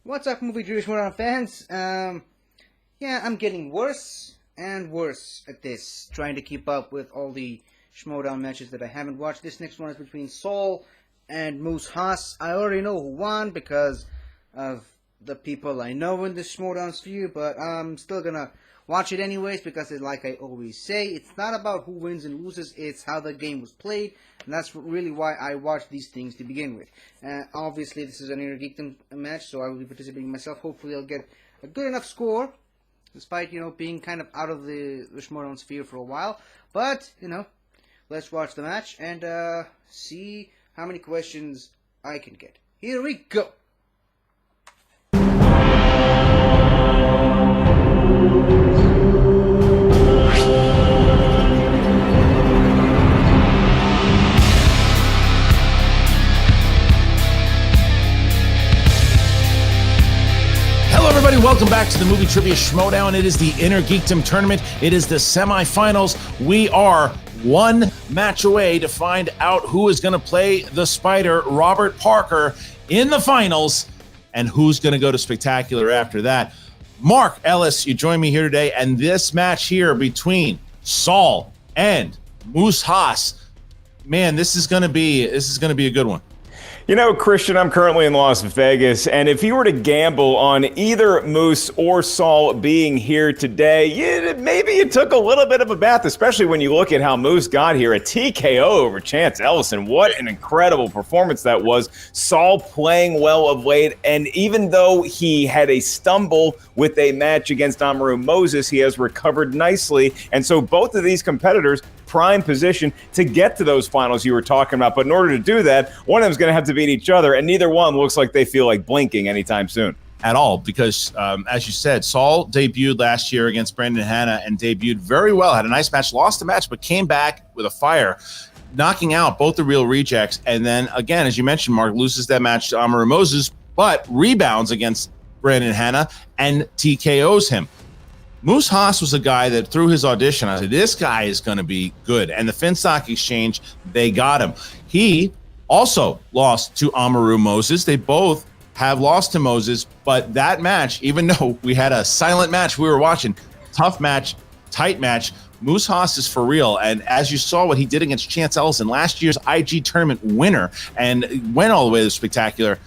What's up, movie Jewish Schmoedown fans? Yeah, I'm getting worse and worse at this, trying to keep up with all the Schmoedown matches that I haven't watched. This next one is between Saul and Moose Haas. I already know who won because of the people I know in this Schmoedown sphere, but I'm still gonna watch it anyways because, like I always say, it's not about who wins and loses, it's how the game was played, and that's really why I watch these things to begin with. Obviously, this is an Inner Geekdom match, so I will be participating myself. Hopefully, I'll get a good enough score, despite, being kind of out of the Schmoedown sphere for a while. But, let's watch the match and see how many questions I can get. Here we go! Welcome back to the Movie Trivia Schmoedown. It is the Inner Geekdom Tournament. It is the semifinals. We are one match away to find out who is going to play the Spider, Robert Parker, in the finals, and who's going to go to Spectacular after that. Mark Ellis, you join me here today, and this match here between Saul and Moose Haas. Man, this is going to be a good one. You know, Christian, I'm currently in Las Vegas, and if you were to gamble on either Moose or Saul being here today, maybe you took a little bit of a bath, especially when you look at how Moose got here. A TKO over Chance Ellison. What an incredible performance that was. Saul playing well of late, and even though he had a stumble with a match against Amaru Moses, he has recovered nicely, and so both of these competitors prime position to get to those finals you were talking about. But in order to do that, one of them is going to have to beat each other, and neither one looks like they feel like blinking anytime soon. At all, because as you said, Saul debuted last year against Brandon Hanna and debuted very well, had a nice match, lost the match, but came back with a fire, knocking out both the Real Rejects. And then, again, as you mentioned, Mark, loses that match to Amaru Moses, but rebounds against Brandon Hanna and TKOs him. Moose Haas was a guy that through his audition, I said, this guy is going to be good. And the Finstock Exchange, they got him. He also lost to Amaru Moses. They both have lost to Moses, but that match, even though we had a silent match we were watching, tough match, tight match, Moose Haas is for real. And as you saw what he did against Chance Ellison, last year's IG tournament winner, and went all the way to the Spectacular,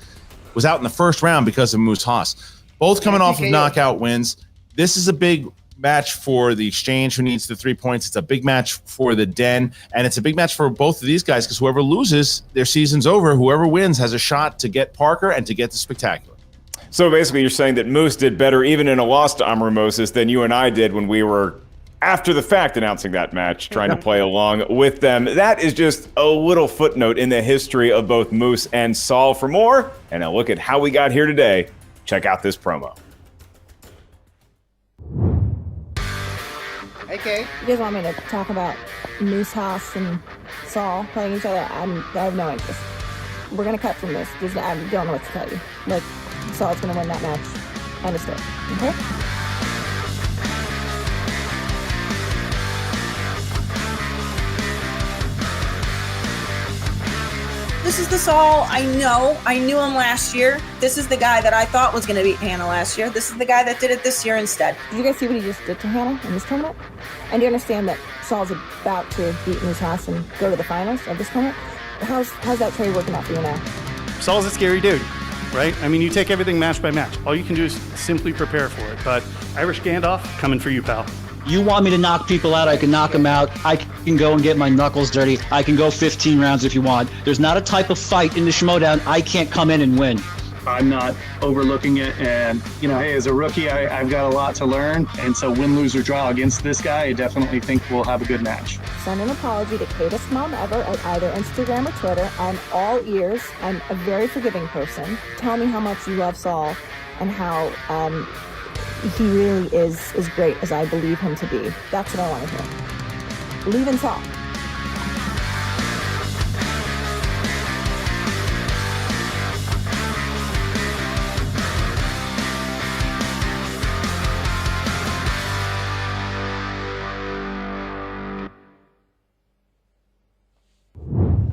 was out in the first round because of Moose Haas. Both coming off of knockout wins. This is a big match for the Exchange, who needs the 3 points. It's a big match for the Den, and it's a big match for both of these guys because whoever loses, their season's over. Whoever wins has a shot to get Parker and to get the Spectacular. So basically you're saying that Moose did better even in a loss to Amaru Moses than you and I did when we were, after the fact, announcing that match, trying to play along with them. That is just a little footnote in the history of both Moose and Saul. For more, and a look at how we got here today, check out this promo. Okay. You guys want me to talk about Moose Haas and Saul playing each other? I have no interest. We're going to cut from this. I don't know what to tell you. Like, Saul's going to win that match. End of story. Okay? This is the Saul I know. I knew him last year. This is the guy that I thought was going to beat Hannah last year. This is the guy that did it this year instead. Did you guys see what he just did to Hannah in this tournament? And do you understand that Saul's about to beat Moose Haas and go to the finals of this tournament? How's that trade working out for you now? Saul's a scary dude, right? I mean, you take everything match by match. All you can do is simply prepare for it. But Irish Gandalf, coming for you, pal. You want me to knock people out, I can knock them out. I can go and get my knuckles dirty. I can go 15 rounds if you want. There's not a type of fight in the Schmoedown I can't come in and win. I'm not overlooking it, and hey, as a rookie, I've got a lot to learn, and so win, lose, or draw against this guy, I definitely think we'll have a good match. Send an apology to Katest Mom Ever at either Instagram or Twitter. I'm all ears. I'm a very forgiving person. Tell me how much you love Saul and how he really is as great as I believe him to be. That's what I want to hear. Believe in Saul.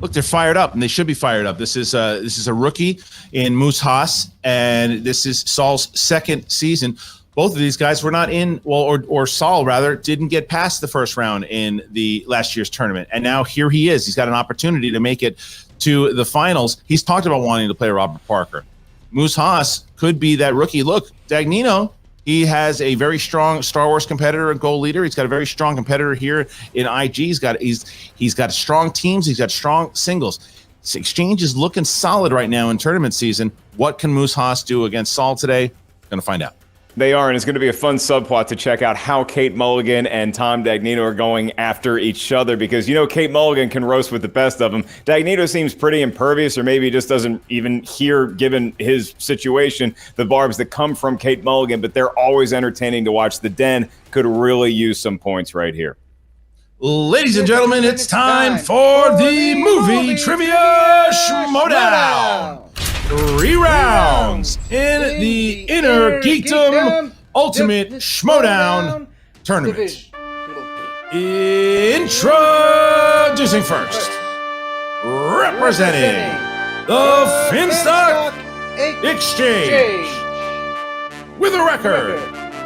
Look, they're fired up, and they should be fired up. This is a rookie in Moose Haas, and this is Saul's second season. Both of these guys were not in, or Saul rather, didn't get past the first round in the last year's tournament, and now here he is. He's got an opportunity to make it to the finals. He's talked about wanting to play Robert Parker. Moose Haas could be that rookie. Look, Dagnino. He has a very strong Star Wars competitor and goal leader. He's got a very strong competitor here in IG. He's got strong teams. He's got strong singles. This Exchange is looking solid right now in tournament season. What can Moose Haas do against Saul today? Going to find out. They are, and it's going to be a fun subplot to check out how Kate Mulligan and Tom Dagnino are going after each other, because, Kate Mulligan can roast with the best of them. Dagnino seems pretty impervious, or maybe he just doesn't even hear, given his situation, the barbs that come from Kate Mulligan, but they're always entertaining to watch. The Den could really use some points right here. Ladies and gentlemen, it's time for the movie trivia Schmoedown. 3 rounds in the Inner Geekdom Ultimate Schmoedown Tournament. Introducing first, representing the Finstock Exchange, with a record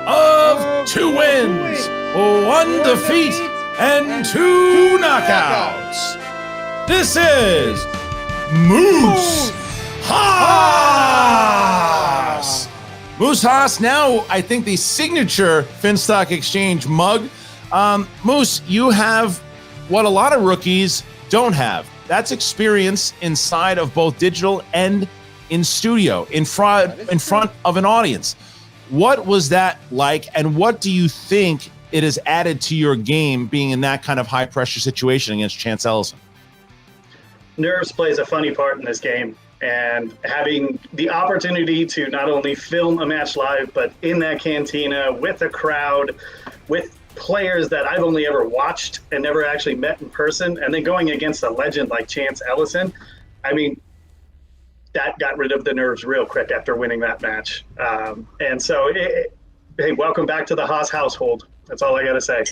of 2 wins, 1 defeat, and 2 knockouts. This is Moose Haas! Moose Haas, now I think the signature Finstock Exchange mug. Moose, you have what a lot of rookies don't have. That's experience inside of both digital and in studio, in front of an audience. What was that like, and what do you think it has added to your game being in that kind of high-pressure situation against Chance Ellison? Nerves plays a funny part in this game. And having the opportunity to not only film a match live, but in that cantina with a crowd, with players that I've only ever watched and never actually met in person, and then going against a legend like Chance Ellison, I mean, that got rid of the nerves real quick after winning that match. And so, hey, welcome back to the Haas household. That's all I got to say.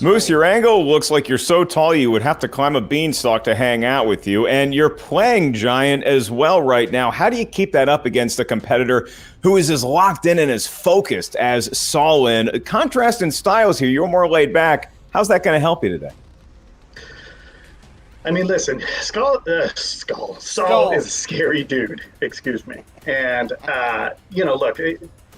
Moose, your angle looks like you're so tall you would have to climb a beanstalk to hang out with you, and you're playing giant as well right now. How do you keep that up against a competitor who is as locked in and as focused as Saul? In contrast in styles here, you're more laid back. How's that going to help you today? I mean, listen, Saul is a scary dude, excuse me. And, look,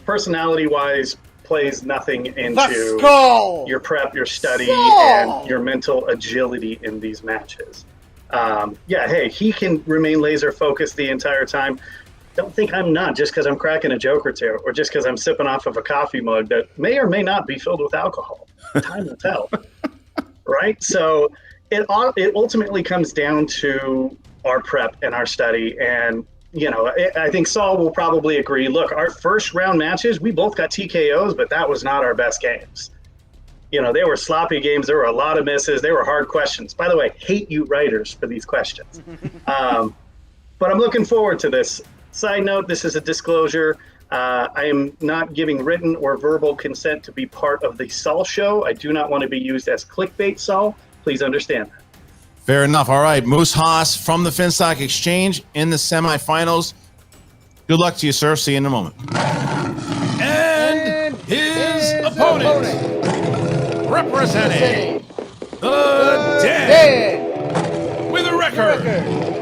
personality-wise, plays nothing into your prep, your study, and your mental agility in these matches. He can remain laser focused the entire time. Don't think I'm not just because I'm cracking a joke or two, or just because I'm sipping off of a coffee mug that may or may not be filled with alcohol. Time will tell, right? So it ultimately comes down to our prep and our study. And I think Saul will probably agree. Look, our first round matches, we both got TKOs, but that was not our best games. They were sloppy games. There were a lot of misses. They were hard questions. By the way, hate you writers for these questions. But I'm looking forward to this. Side note, this is a disclosure. I am not giving written or verbal consent to be part of the Saul show. I do not want to be used as clickbait, Saul. Please understand that. Fair enough. All right, Moose Haas from the Finstock Exchange in the semifinals. Good luck to you, sir. See you in a moment. And his opponent, representing the Den, with a record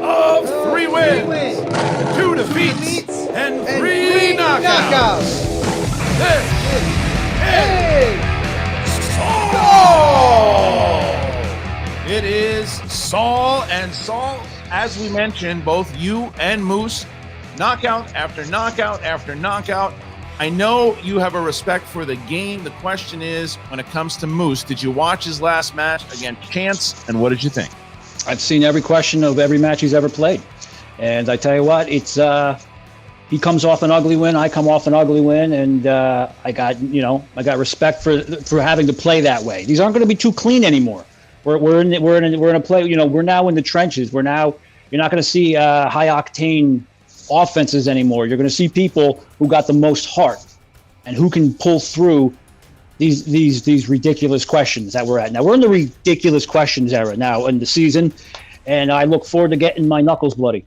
of 3 wins, 2 defeats, and 3 knockouts. This is Saul! It is Saul, and Saul, as we mentioned, both you and Moose, knockout after knockout after knockout. I know you have a respect for the game. The question is, when it comes to Moose, did you watch his last match against Chance, and what did you think? I've seen every question of every match he's ever played. And I tell you what, it's he comes off an ugly win, I come off an ugly win, and I got respect for having to play that way. These aren't going to be too clean anymore. We're in a play. We're now in the trenches. You're not going to see high octane offenses anymore. You're going to see people who got the most heart and who can pull through these ridiculous questions that we're at now. We're in the ridiculous questions era now in the season, and I look forward to getting my knuckles bloody.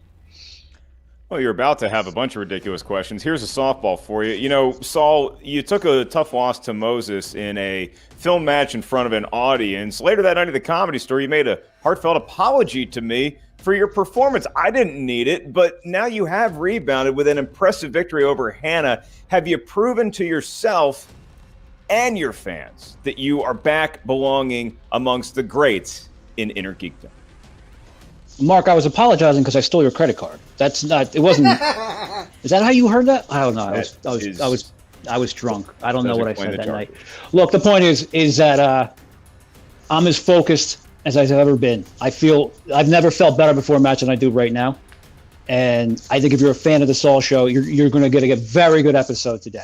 Well, you're about to have a bunch of ridiculous questions. Here's a softball for you. You know, Saul, you took a tough loss to Moses in a film match in front of an audience. Later that night at the Comedy Store, you made a heartfelt apology to me for your performance. I didn't need it, but now you have rebounded with an impressive victory over Hannah. Have you proven to yourself and your fans that you are back belonging amongst the greats in Inner Geekdom? Mark, I was apologizing because I stole your credit card. That's not. It wasn't. Is that how you heard that? I don't know. I was drunk. I don't know what I said that night. Look, the point is that I'm as focused as I've ever been. I've never felt better before a match than I do right now. And I think if you're a fan of the Saul Show, you're going to get a very good episode today.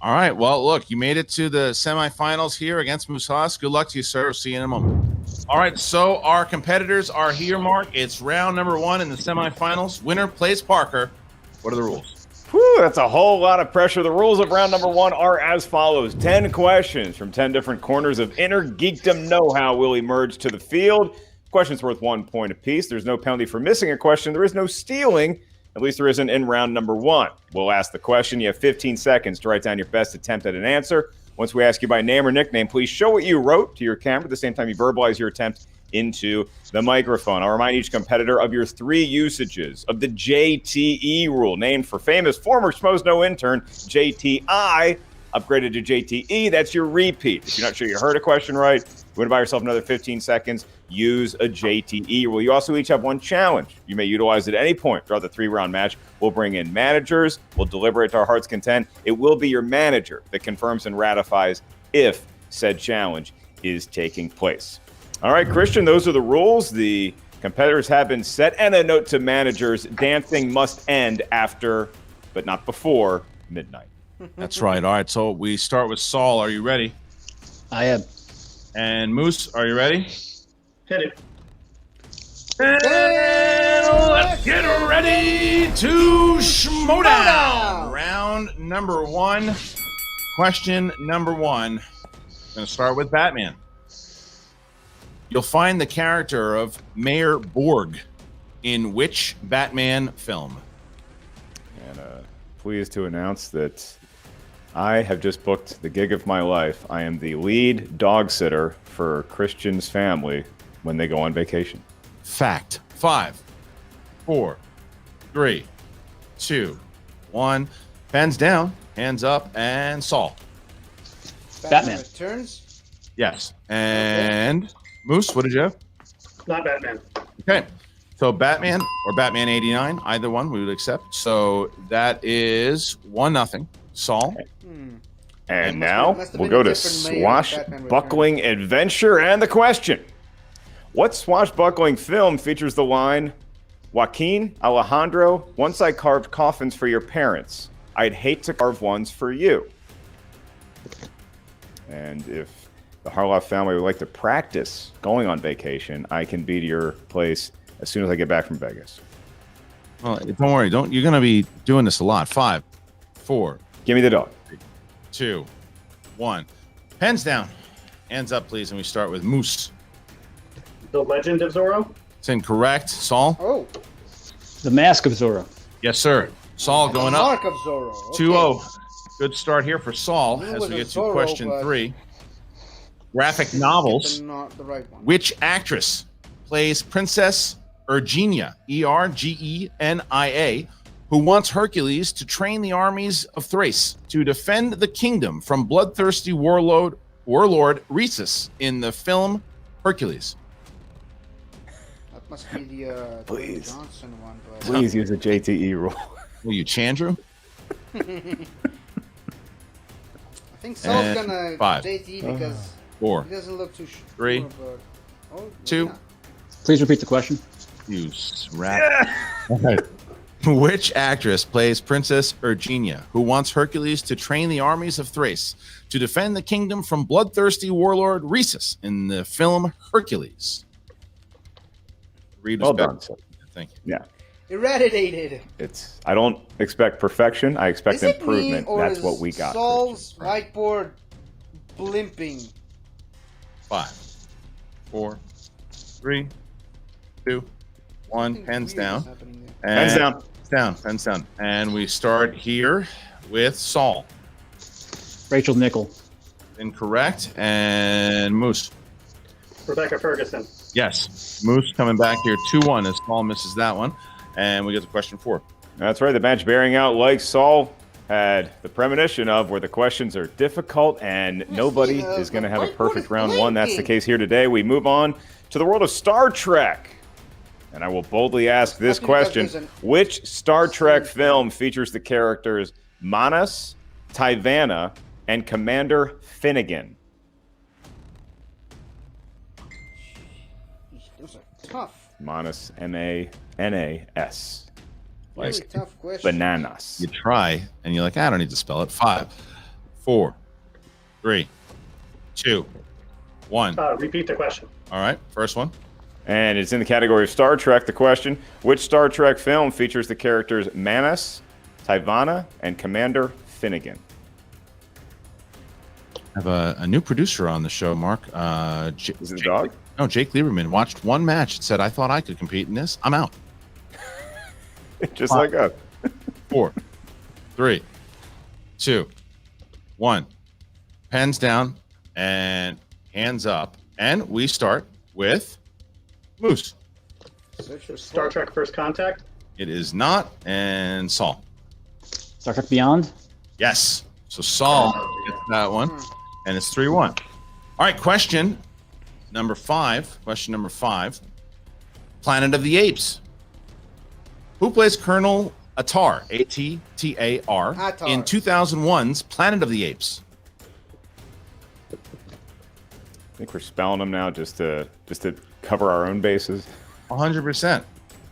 All right. Well, look, you made it to the semifinals here against Moose Haas. Good luck to you, sir. See you in a moment. All right. So our competitors are here, Mark. It's round number 1 in the semifinals. Winner plays Parker. What are the rules? Whew, that's a whole lot of pressure. The rules of round number 1 are as follows. 10 questions from 10 different corners of Inner Geekdom know-how will emerge to the field. Questions worth 1 point apiece. There's no penalty for missing a question. There is no stealing. At least there isn't in round number 1. We'll ask the question. You have 15 seconds to write down your best attempt at an answer. Once we ask you by name or nickname, please show what you wrote to your camera at the same time you verbalize your attempt into the microphone. I'll remind each competitor of your 3 usages of the JTE rule, named for famous former Schmoedown intern JTI, upgraded to JTE. That's your repeat. If you're not sure you heard a question right, you want to buy yourself another 15 seconds. Use a JTE rule. You also each have 1 challenge. You may utilize it at any point throughout the 3-round match. We'll bring in managers. We'll deliver it to our heart's content. It will be your manager that confirms and ratifies if said challenge is taking place. All right, Christian, those are the rules. The competitors have been set. And a note to managers, dancing must end after, but not before, midnight. That's right. All right. So we start with Saul. Are you ready? I am. And Moose, are you ready? Hit it. And let's get ready to Schmoedown. Round number 1. Question number 1. I'm going to start with Batman. You'll find the character of Mayor Borg in which Batman film? And pleased to announce that I have just booked the gig of my life. I am the lead dog sitter for Christian's family when they go on vacation. Fact. 5, 4, 3, 2, 1. Pens down, hands up, and Saul. Batman. Returns. Yes. And Moose, what did you have? Not Batman. Okay. So Batman or Batman 89, either one we would accept. So that is 1-0. Saul. And now we'll go to Swashbuckling Adventure and the question. What swashbuckling film features the line, Joaquin, Alejandro, once I carved coffins for your parents. I'd hate to carve ones for you. And if the Harloff family would like to practice going on vacation, I can be to your place as soon as I get back from Vegas. Well, don't worry. You're going to be doing this a lot. 5, 4. Give me the dog. 2, 1. Pens down. Hands up, please. And we start with Moose. The Legend of Zorro? It's incorrect. Saul? Oh. The Mask of Zorro. Yes, sir. Saul going up. Mark of Zorro. Okay. 2-0. Good start here for Saul It as was we a get to Zorro, question but 3. Graphic novels. Not the right one. Which actress plays Princess Ergenia, Ergenia, who wants Hercules to train the armies of Thrace to defend the kingdom from bloodthirsty warlord Rhesus in the film Hercules? That must be the Please. Johnson one. But... Please use a JTE rule. Will you, Chandru? I think Saul's And gonna 5, JT because 4, he doesn't look too sure. 3, But... Oh, maybe 2. not. Please repeat the question. You rat. Okay. Which actress plays Princess Ergenia, who wants Hercules to train the armies of Thrace to defend the kingdom from bloodthirsty warlord Rhesus in the film Hercules? Well done, sir. Thank you. Yeah. Eradicated. I don't expect perfection. I expect Is it improvement. me, or That's is what we got. Saul's Christian. whiteboard blimping. 5, 4, 3, 2, 1. Pens down. Pens down. Pens down. And we start here with Saul. Rachel Nickel. Incorrect. And Moose. Rebecca Ferguson. Yes. Moose coming back here 2-1 as Saul misses that one. And we get to question 4. That's right. The match bearing out like Saul had the premonition of where the questions are difficult and nobody is going to have a perfect round 1. That's the case here today. We move on to the world of Star Trek. And I will boldly ask this question. Which Star Trek film features the characters Manas, Tyvana, and Commander Finnegan? Those are tough. Manas, M-A-N-A-S. Really Like tough question. bananas. You try, and you're like, I don't need to spell it. 5, 4, 3, 2, 1. Repeat the question. All right, first one. And it's in the category of Star Trek. The question, which Star Trek film features the characters Manas, Tyvana, and Commander Finnegan? I have a new producer on the show, Mark. Is it a dog? No, Jake Lieberman watched one match and said, I thought I could compete in this. I'm out. Just like us. 4, 3, 2, 1. Pens down and hands up. And we start with Moose. Star Trek First Contact. It is not. And Saul. Star Trek Beyond. Yes. So Saul gets that one. And it's 3-1. All right, question number 5. Question number 5. Planet of the Apes. Who plays Colonel Atar, A-T-T-A-R, Atar. in 2001's Planet of the Apes? I think we're spelling them now just to cover our own bases. 100%.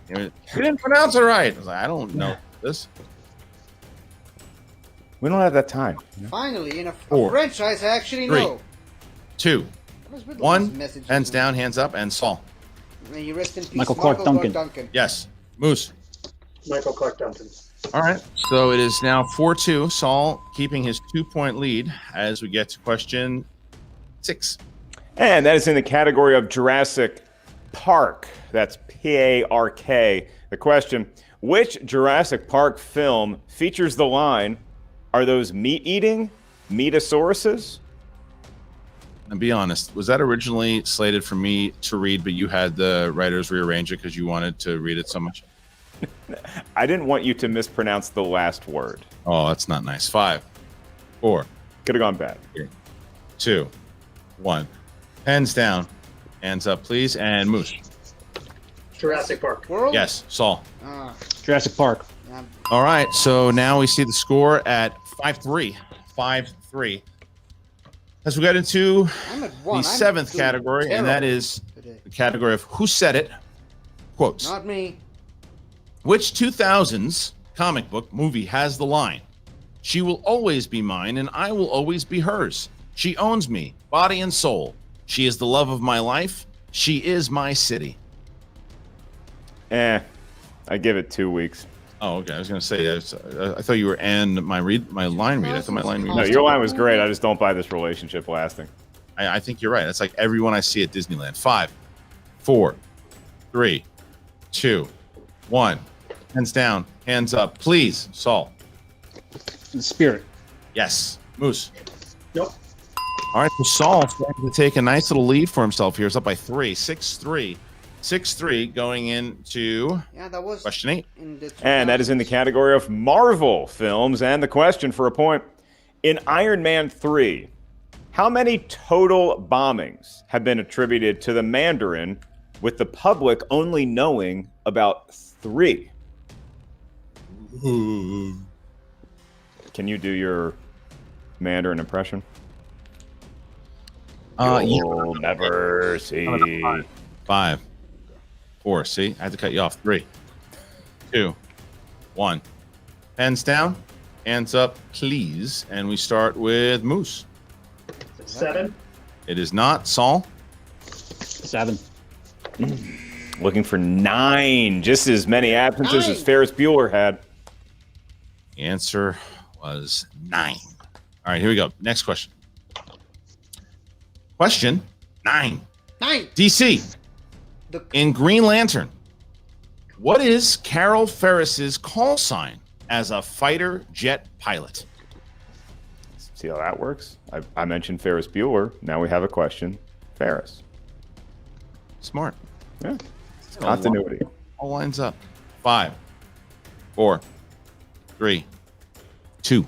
You didn't pronounce it right. I was like, I don't know this. We don't have that time. Finally, in a 4, franchise I actually 3, know. 2, What is with these 1. messages? Hands down, hands up, and Saul. May you rest in peace, Michael Clark Duncan. Yes. Moose. Michael Clark Duncan. All right. So it is now 4-2. Saul keeping his 2-point lead as we get to question 6. And that is in the category of Jurassic Park. That's P-A-R-K. The question, which Jurassic Park film features the line, are those meat-eating metasauruses? And be honest, was that originally slated for me to read, but you had the writers rearrange it because you wanted to read it so much? I didn't want you to mispronounce the last word. Oh, that's not nice. 5, 4, Could have gone bad. 3, 2, 1. Pens down. Hands up, please. And Moose. Jurassic Park. World? Yes, Saul. Jurassic Park. All right. So now we see the score at 5-3. 5-3. As we get into I'm at the 1. I'm 7th doing category, and that is today. the category of Who Said It? Quotes. Not me. Which 2000s comic book movie has the line, "She will always be mine and I will always be hers. She owns me, body and soul. She is the love of my life. She is my city." I give it 2 weeks. Oh, okay. I was going to say, I thought you were my line read. I thought my line read. No, your line was great. I just don't buy this relationship lasting. I think you're right. It's like everyone I see at Disneyland. 5, 4, 3, 2, 1. Hands down, hands up, please. Saul. The Spirit. Yes. Moose. Nope. All right, so Saul starting to take a nice little lead for himself here. It's up by 3, 6-3. 6-3 going into That was question 8. And that is in the category of Marvel films. And the question for a point, in Iron Man 3, how many total bombings have been attributed to the Mandarin, with the public only knowing about 3? Can you do your Mandarin impression? You'll never see. 5, 4. See, I had to cut you off. 3, 2, 1. Hands down, hands up, please. And we start with Moose. 7. It is not. Saul. 7. Looking for 9. Just as many absences as Ferris Bueller had. The answer was 9. All right, here we go. Next question. Question 9. 9. DC. In Green Lantern, what is Carol Ferris's call sign as a fighter jet pilot? See how that works? I mentioned Ferris Bueller. Now we have a question. Ferris. Smart. Yeah. Continuity. All lines up. 5, 4, 3, 2,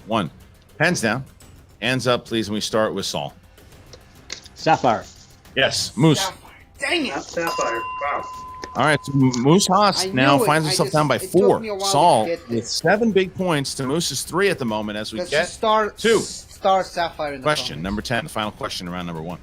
1. Pens down. Hands up, please, and we start with Saul. Sapphire. Yes, Moose. Sapphire. Dang it! Sapphire. Wow. All right, so Moose Haas I knew now it. finds I himself just- down by it took 4. me a while to Saul get there. with 7 big points to Moose's 3 at the moment as we Let's get just start 2. Star Sapphire in the Question comments. number 10, the final question around number 1.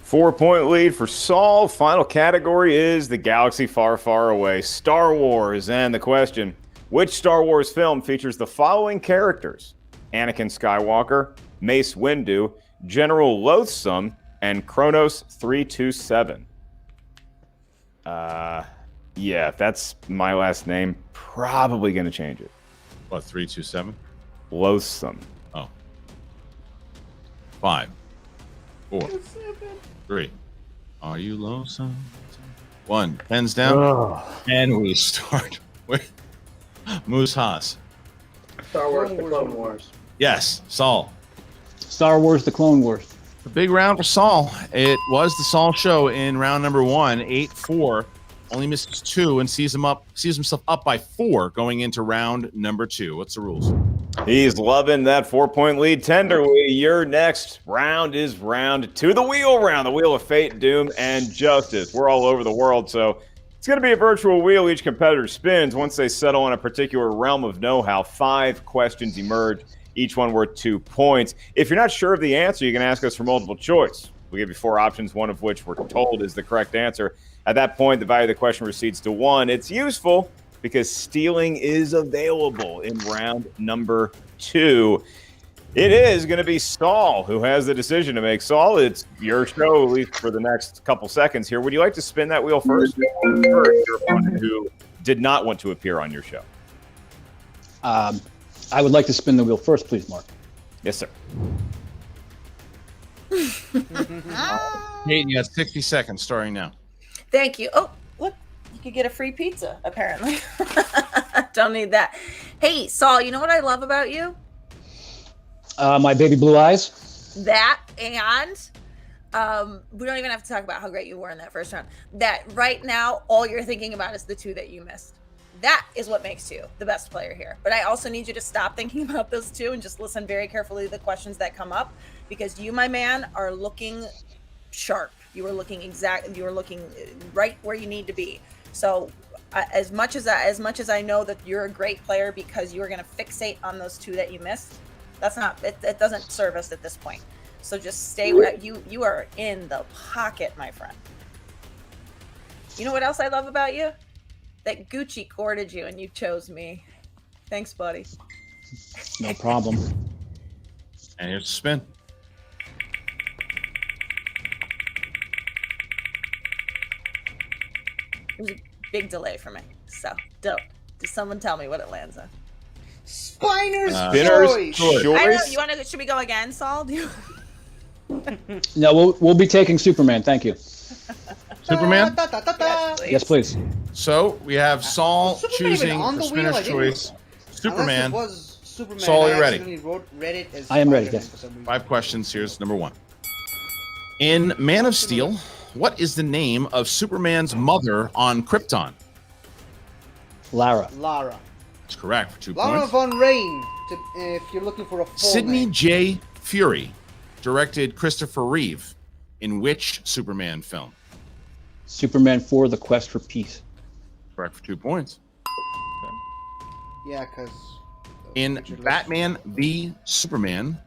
4-point lead for Saul. Final category is the galaxy far, far away, Star Wars. And the question, which Star Wars film features the following characters? Anakin Skywalker, Mace Windu, General Loathsome, and Kronos 327. Yeah, if that's my last name, probably going to change it. What, 327? Loathsome. Oh. 5, 4, 3. Are you lonesome? 1. Pens down. And we start with Moose Haas. Star Wars: The Clone Wars. Yes, Saul. Star Wars: The Clone Wars. A big round for Saul. It was the Saul show in round number 1, 8-4. Only misses 2 and sees himself up by 4 going into round number 2. What's the rules? He's loving that 4-point lead tenderly. Your next round is round 2, the wheel round, the wheel of fate, doom, and justice. We're all over the world, so it's going to be a virtual wheel each competitor spins. Once they settle on a particular realm of know-how, 5 questions emerge, each one worth 2 points. If you're not sure of the answer, you can ask us for multiple choice. We'll give you 4 options, one of which we're told is the correct answer. At that point, the value of the question recedes to 1. It's useful because stealing is available in round number 2. It is going to be Saul who has the decision to make. Saul, it's your show, at least for the next couple seconds here. Would you like to spin that wheel first? Or your opponent who did not want to appear on your show? I would like to spin the wheel first, please, Mark. Yes, sir. Peyton, you got 60 seconds starting now. Thank you. Oh, look, you could get a free pizza, apparently. Don't need that. Hey, Saul, you know what I love about you? My baby blue eyes. That and we don't even have to talk about how great you were in that first round. That right now, all you're thinking about is the 2 that you missed. That is what makes you the best player here. But I also need you to stop thinking about those 2 and just listen very carefully to the questions that come up, because you, my man, are looking sharp. You were looking right where you need to be. So as much as I know that you're a great player because you are going to fixate on those 2 that you missed, it doesn't serve us at this point. So just stay where you are in the pocket, my friend. You know what else I love about you? That Gucci courted you and you chose me. Thanks, buddy. No problem. And here's the spin. It was a big delay for me. So does someone tell me what it lands on? Spiner's Spinner's choice. choice. I know. Should we go again, Saul? Do you... No, we'll be taking Superman. Thank you. Superman? Yes, please. So we have Saul Was Superman even choosing on for the wheel? spinner's I didn't choice. know. Superman. Unless it was Superman. Saul, I you ready? accidentally read it as I am ready, Spider-Man yes. for some reason. 5 questions. Here's number 1. In Man of Steel, what is the name of Superman's mother on Krypton? Lara. Lara. That's correct for 2 Lara points. Von Rain, if you're looking for a full Sidney name. J. Fury directed Christopher Reeve in which Superman film? Superman 4: The Quest for Peace. Correct for 2 points. Yeah, because... In Batman v Superman,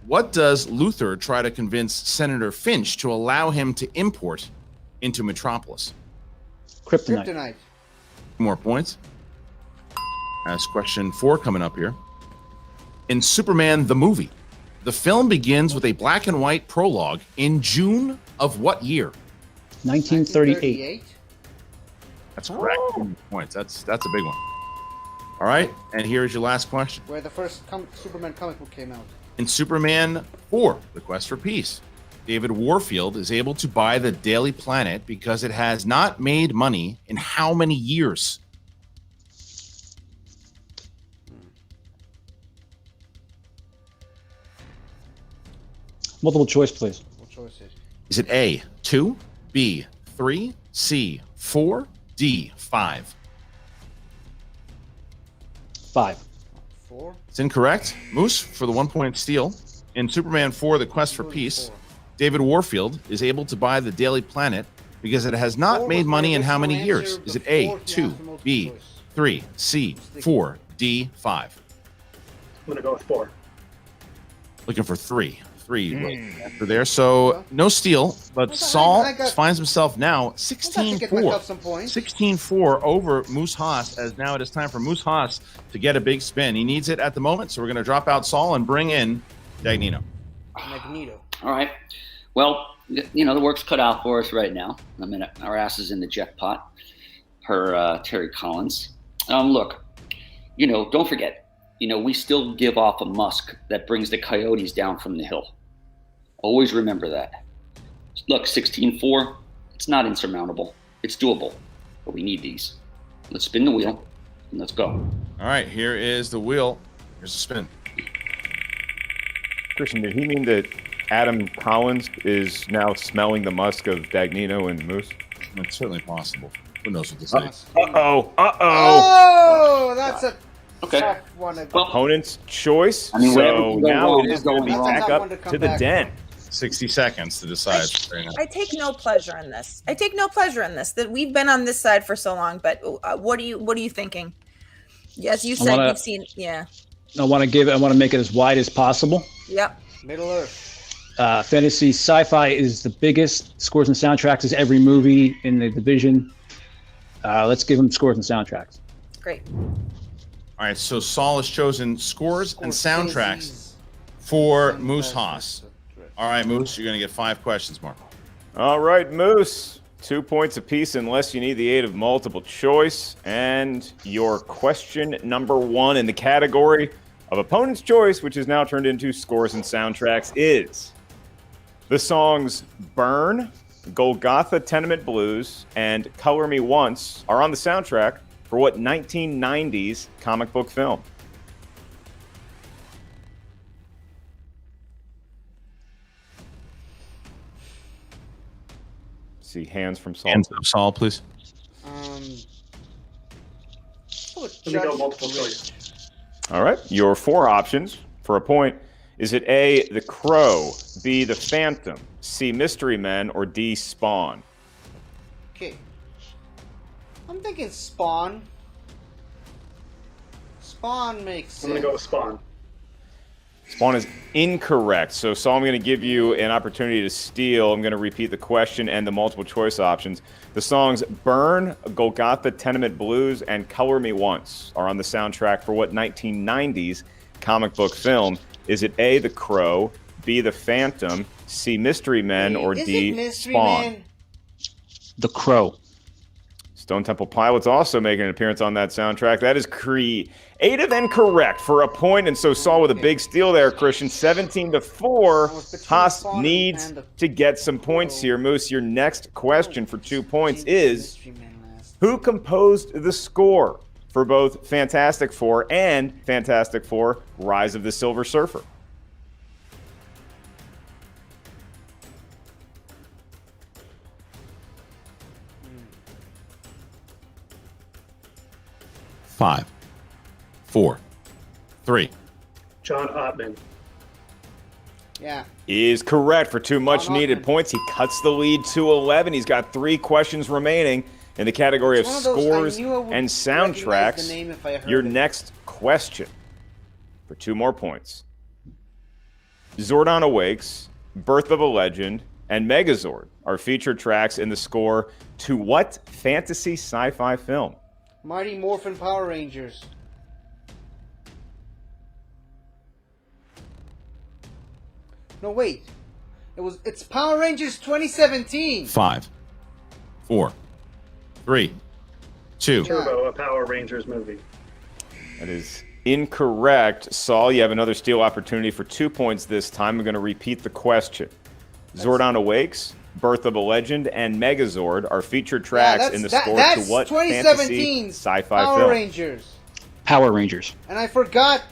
what does Luthor try to convince Senator Finch to allow him to import into Metropolis? Kryptonite. Kryptonite. 2 more points. That's question 4 coming up here. In Superman the movie, the film begins with a black and white prologue in June of what year? 1938. That's correct. 2 points. That's a big one. All right, and here's your last question. Where the first Superman comic book came out. In Superman 4, The Quest for Peace, David Warfield is able to buy the Daily Planet because it has not made money in how many years? Multiple choice, please. What choices? Is it A, 2, B, 3, C, 4, D, 5? 5. 4. It's incorrect. Moose for the 1-point steal. In Superman 4, The Quest for Peace, David Warfield is able to buy the Daily Planet because it has not made money in how many years? Is it A, 2, B, 3, C, 4, D, 5? I'm going to go with 4. Looking for 3. 3 after there. So no steal, but Saul finds himself now 16-4. 16-4 over Moose Haas, as now it is time for Moose Haas to get a big spin. He needs it at the moment, so we're going to drop out Saul and bring in Dagnino. Magneto. All right. Well, the work's cut out for us right now. I mean, our ass is in the jackpot, per Terry Collins. Look, don't forget, we still give off a musk that brings the coyotes down from the hill. Always remember that. Look, 16-4, it's not insurmountable. It's doable, but we need these. Let's spin the wheel, and let's go. All right, here is the wheel. Here's the spin. Christian, did he mean that Adam Collins is now smelling the musk of Dagnino and Moose? It's certainly possible. Who knows what this is? Oh, that's a tough one. Opponent's choice. I mean, so now it is going going to be wrong. back up to the den. 60 seconds to decide. I take no pleasure in this. That we've been on this side for so long. But what are you thinking? As you said, you've seen. Yeah. I want to make it as wide as possible. Yep. Middle Earth. Fantasy sci-fi is the biggest. Scores and soundtracks is every movie in the division. Let's give them scores and soundtracks. Great. All right, so Saul has chosen scores and soundtracks for Moose Haas. All right, Moose, you're going to get 5 questions more. All right, Moose. 2 points apiece unless you need the aid of multiple choice. And your question number 1 in the category of opponent's choice, which is now turned into scores and soundtracks, is the songs Burn, Golgotha Tenement Blues, and Color Me Once are on the soundtrack for what 1990s comic book film? See hands from Saul. Hands up, Saul, please. Let me go multiple choice. All right. Your 4 options for a point. Is it A, The Crow, B, The Phantom, C, Mystery Men, or D, Spawn? Okay. I'm thinking Spawn. Spawn makes sense. I'm going to go with Spawn. Spawn is incorrect. So, Saul, I'm going to give you an opportunity to steal. I'm going to repeat the question and the multiple choice options. The songs Burn, Golgotha Tenement Blues, and Color Me Once are on the soundtrack for what 1990s comic book film? Is it A, The Crow, B, The Phantom, C, Mystery Men, or D, Spawn? The Crow. Stone Temple Pilots also making an appearance on that soundtrack. That is creative and correct for a point, and so Saul with a big steal there, Christian. 17-4. Haas needs to get some points here. Moose, your next question for 2 points is, who composed the score for both Fantastic Four and Fantastic Four Rise of the Silver Surfer? Five, 4, 3. John Ottman. Yeah. Is correct for 2 much needed points. He cuts the lead to 11. He's got 3 questions remaining in the category of scores and soundtracks. Your next question for 2 more points. Zordon Awakes, Birth of a Legend, and Megazord are featured tracks in the score to what fantasy sci-fi film? Mighty Morphin Power Rangers. No, wait. It's Power Rangers 2017. 5, 4, 3, 2. Turbo, a Power Rangers movie. That is incorrect. Saul, you have another steal opportunity for 2 points this time. I'm going to repeat the question. Zordon Awakes, Birth of a Legend, and Megazord are featured tracks in the score to what fantasy 2017's sci-fi Power film? Rangers. Power Rangers. And I forgot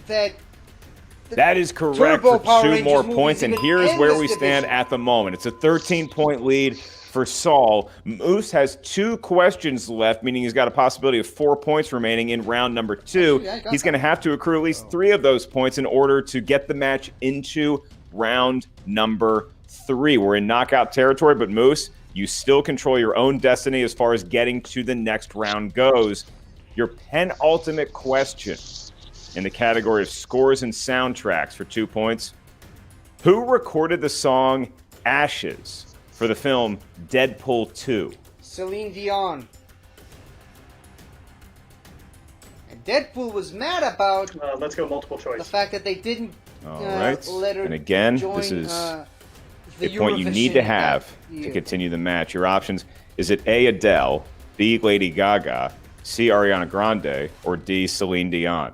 that. That is correct Turbo for Power 2 Rangers more movies points, and even here's in where this we stand division. at the moment. It's a 13-point lead for Saul. Moose has 2 questions left, meaning he's got a possibility of 4 points remaining in round number 2. Actually, I got He's going to have to accrue at least 3 of those points in order to get the match into round number 3. We're in knockout territory, but Moose, you still control your own destiny as far as getting to the next round goes. Your penultimate question in the category of scores and soundtracks for 2 points. Who recorded the song Ashes for the film Deadpool 2? Celine Dion. And Deadpool was mad about Let's go multiple the choice. fact that they didn't All right. let her And again, join, this is the a point you Eurovision need to have that to year. continue the match. Your options, is it A, Adele, B, Lady Gaga, C, Ariana Grande, or D, Celine Dion?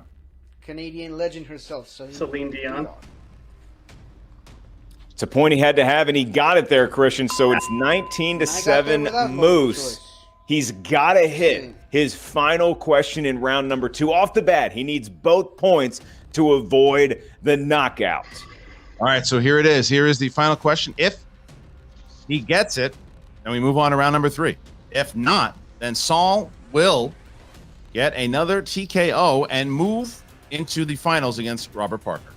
Canadian legend herself, Celine Dion. It's a point he had to have, and he got it there, Christian. So it's 19-7 Moose. He's got to hit his final question in round number 2. Off the bat, he needs both points to avoid the knockout. All right, so here it is. Here is the final question. If he gets it, then we move on to round number 3. If not, then Saul will get another TKO and move into the finals against Robert Parker.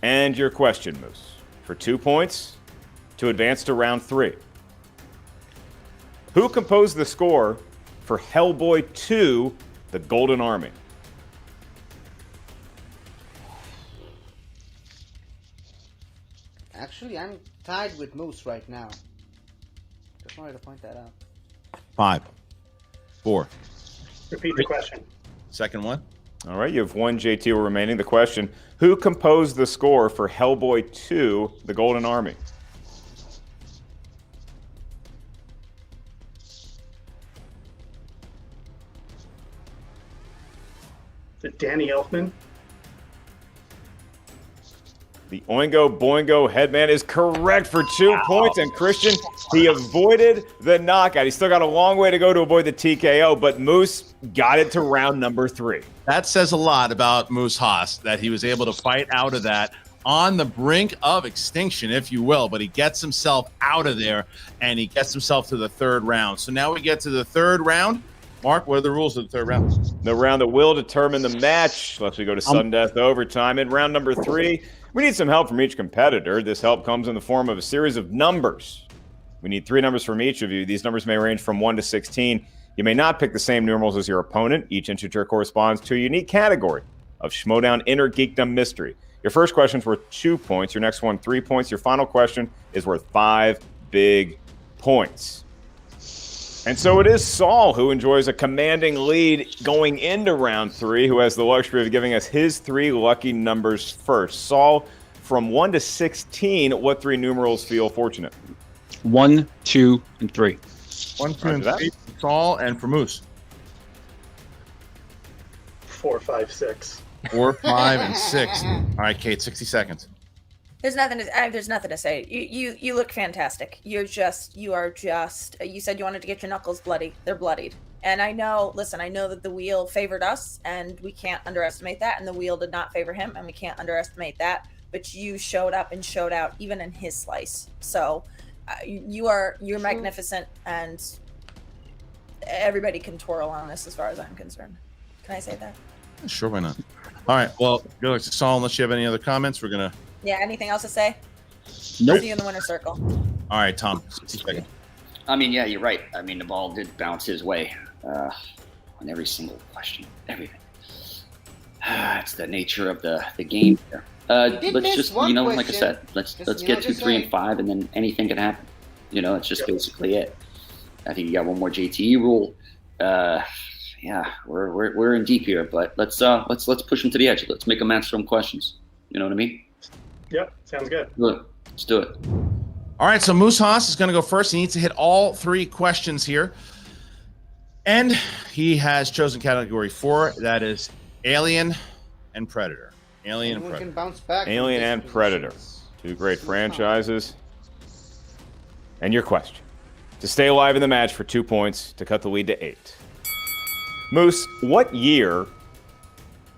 And your question, Moose, for 2 points to advance to round 3. Who composed the score for Hellboy 2, The Golden Army? Actually, I'm tied with Moose right now. Just wanted to point that out. 5, 4. Repeat the question. Second one. All right, you have 1 JT remaining. The question, who composed the score for Hellboy 2, The Golden Army? Is it Danny Elfman? The Oingo Boingo Headman is correct for 2 points. And Christian, he avoided the knockout. He's still got a long way to go to avoid the TKO, but Moose got it to round number 3. That says a lot about Moose Haas, that he was able to fight out of that on the brink of extinction, if you will, but he gets himself out of there, and he gets himself to the 3rd round. So now we get to the 3rd round. Mark, what are the rules of the 3rd round? The round that will determine the match, unless we go to sudden death overtime. In round number 3, we need some help from each competitor. This help comes in the form of a series of numbers. We need 3 numbers from each of you. These numbers may range from 1 to 16. You may not pick the same numerals as your opponent. Each integer corresponds to a unique category of Schmoedown Inner Geekdom Mystery. Your first question is worth 2 points. Your next one, 3 points. Your final question is worth 5 big points. And so it is Saul who enjoys a commanding lead going into round 3, who has the luxury of giving us his 3 lucky numbers first. Saul, from 1 to 16, what 3 numerals feel fortunate? 1, 2, and 3. 1, 2, and 3 for Saul, and for Moose. 4, 5, 6. 4, 5, and 6. All right, Kate, 60 seconds. There's nothing to say. You look fantastic. You said you wanted to get your knuckles bloody. They're bloodied. And I know that the wheel favored us, and we can't underestimate that. And the wheel did not favor him, and we can't underestimate that. But you showed up and showed out, even in his slice. So you're magnificent, and everybody can twirl on this as far as I'm concerned. Can I say that? Sure, why not? All right, well, good luck to Saul. Unless you have any other comments, we're going to... Yeah, anything else to say? Nope. See you in the winner's circle. All right, Tom, 60 seconds. I mean, yeah, you're right. I mean, the ball did bounce his way on every single question, everything. It's the nature of the game here. Let's just, like I said, let's get 2, 3, and 5, and then anything can happen. It's just basically it. I think you got one more JTE rule. Yeah, we're in deep here, but let's push him to the edge. Let's make him answer some questions. You know what I mean? Yep, sounds good. Let's do it. All right, so Moose Haas is going to go first. He needs to hit all 3 questions here. And he has chosen category 4. That is Alien and Predator. Alien and Predator. Can bounce back Alien and Predator. 2 great franchises. And your question. To stay alive in the match for 2 points to cut the lead to 8. Moose, what year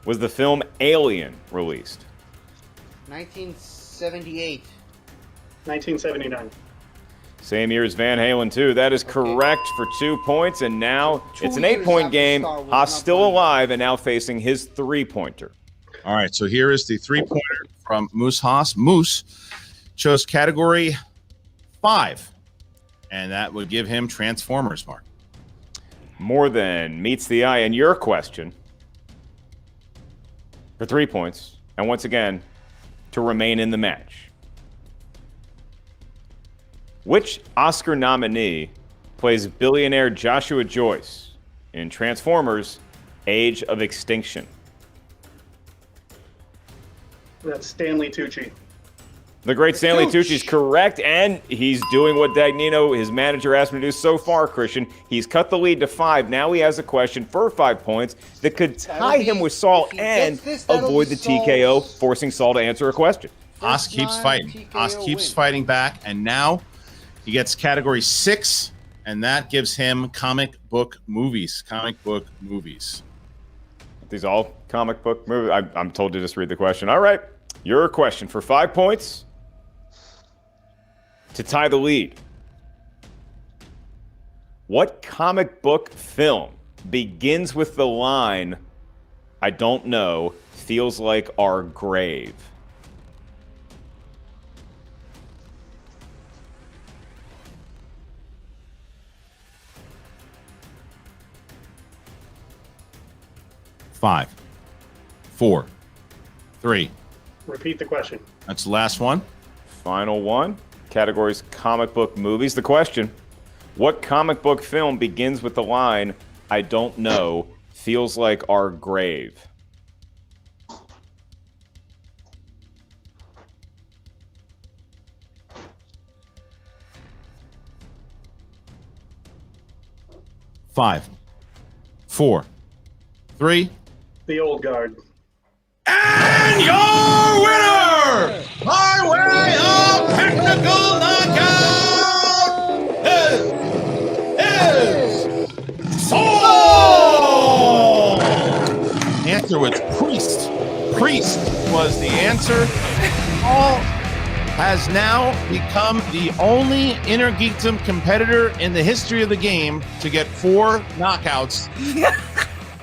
was the film Alien released? 1978. 1979. Same year as Van Halen, too. That is correct for 2 points, and now it's an 8-point game. Haas still alive and now facing his 3-pointer. All right, so here is the 3-pointer from Moose Haas. Moose chose category 5, and that would give him Transformers, Mark. More than meets the eye. And your question for 3 points, and once again, to remain in the match. Which Oscar nominee plays billionaire Joshua Joyce in Transformers: Age of Extinction? That's Stanley Tucci. The great Stanley Tucci's correct, and he's doing what Dagnino, his manager, asked him to do so far, Christian. He's cut the lead to 5. Now he has a question for 5 points that could tie him with Saul and avoid the TKO, forcing Saul to answer a question. Haas keeps fighting. Haas keeps fighting back, and now he gets category 6, and that gives him comic book movies. Comic book movies. These all comic book movies? I'm told to just read the question. All right. Your question for 5 points to tie the lead. What comic book film begins with the line, "I don't know, feels like our grave"? Five, 4, 3. Repeat the question. That's the last one. Final one. Categories comic book movies. The question, what comic book film begins with the line, "I don't know, feels like our grave"? Five, 4, 3. The Old Guard. And your winner, by way of technical knockout, is Saul! The answer was Priest. Priest was the answer. Saul has now become the only Inner Geekdom competitor in the history of the game to get 4 knockouts